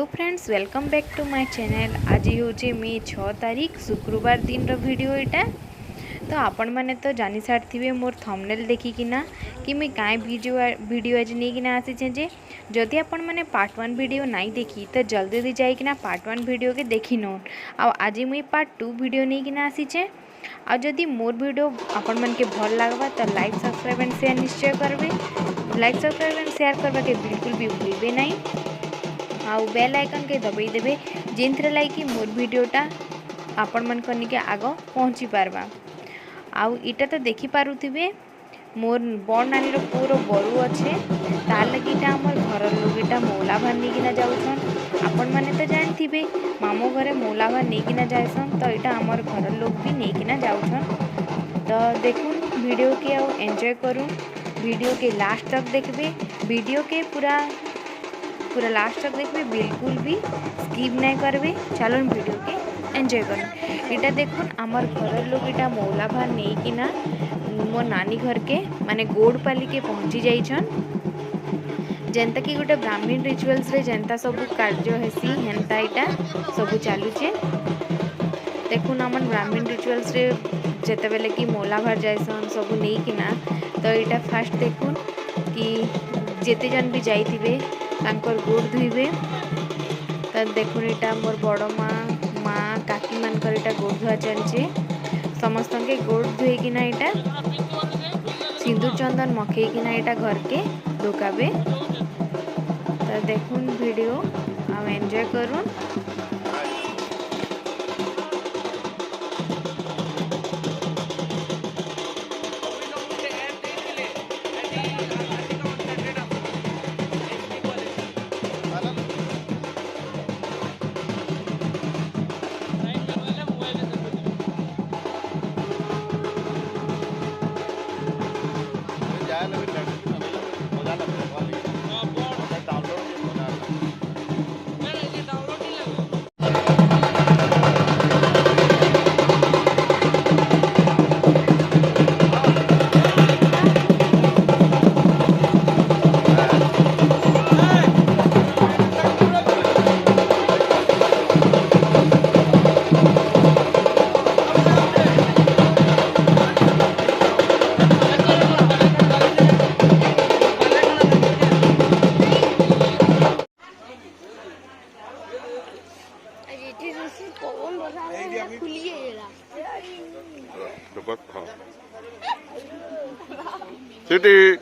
Friends welcome back to my channel. आज हूँ मे 6 तारीख शुक्रवार दिन वीडियो यहाँ। तो आपण मैंने तो जानी सारी मोर थंबनेल देखिकिना कि मुई काई वीडियो आज नहीं आसीचे जे जदि आपण मैंने पार्ट 1 वीडियो नहीं देखी तो जल्दी जल्दी जाइकिना पार्ट 1 वीडियो के देखी नौ। आज मुई पार्ट 2 वीडियो नहीं आसीचे। आ जदि मोर वीडियो आपण मन के भल लगवा तो लाइक सब्सक्राइब एंड शेयर निश्चय करबे। लाइक सब्सक्राइब एंड शेयर करवा के बिल्कुल भी भूलबे नहीं। आउ बेल आइकन के दबाई देबे जिनथरे लाइक मोर वीडियोटा आपण मन कनी के आग पहुँची पारबा। आउ इटा तो देखी पारुथिबे मोर बड़ नानी रो पुरो बरु अच्छे तार लगी इटा हमर घर लोग इटा मौला भार नहीं जाऊछन। आपण माने तो जानथिबे मामो घरे मौला भार नहीं जाएसन तो इटा हमर घर लोग भी नहीं जाऊछन। तो देखुन वीडियो के आउ एंजॉय करूँ। वीडियो के लास्ट तक देखबे। वीडियो के पूरा लास्ट तक देखबे बिल्कुल भी स्किप नहीं करबे। चलो वीडियो के एंजॉय कर। इटा देखुन आमर घर लोग इटा मौला भार नहीं किना मो नानी घर के माने गोड़पाली के पहुँची जाइछन। जेनता कि गोटे ब्राह्मण रिचुअल्स रे जेनता सब कार्य हेसी हेनता इटा सब चलुचे। देखुन आमन ब्राह्मण रिचुअल्स रे जेते बेले कि मौला भार जाइसन सब नहीं किना तो इटा फास्ट देखुन कि जेते जन भी जाइथिबे तांकर गोड़ धुइबे। तो देखुन इटा मोर बड़ माँ काकी मानकर इटा गोड़ धुआ चलचे। समस्त के गोड़ धुएकिना इटा सिंदूर चंदन मखेकिना इटा घर के ढुकाबे। तो देखुन वीडियो आ एंजॉय करूँ। सिटी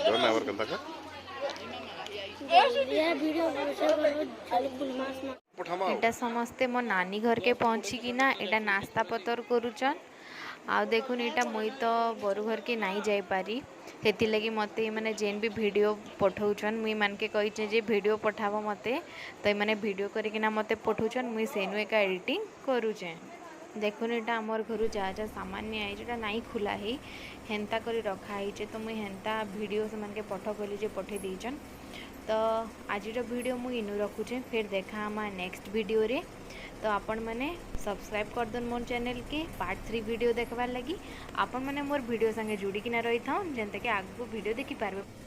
जोना आवर कंता का इटा समस्ते मो नानी घर के पहुँची कि ना इटा नास्ता पतर करुचन। आ देखुन इटा मुई तो बरु घर के नहीं जाई पारी सेति लगी मते माने जेन भी वीडियो पठाउछन मुई मान के कहिचे जे वीडियो पठाबो मते तो माने वीडियो करिकिना मते पठाउछन मुई सेनु एका एडिटिंग करूचे। देखुन इटा आमर घर जा जा सामान नहीं आई जोटा नहीं खुला ही हेन्ता करी रखा है तो मुई हेन्ता वीडियो से मन के पठ कहली जे पठे देइछन। तो आज वीडियो मुई इनु रखुचे फिर देखा आमा नेक्स्ट वीडियो रे। तो आपण मैंने सब्सक्राइब कर दन मोर चैनल के पार्ट 3 वीडियो देखबार लगी। आपण मैंने मोर वीडियो संगे जुड़ी किना रही था जेनते के आगको वीडियो देखि पारबे।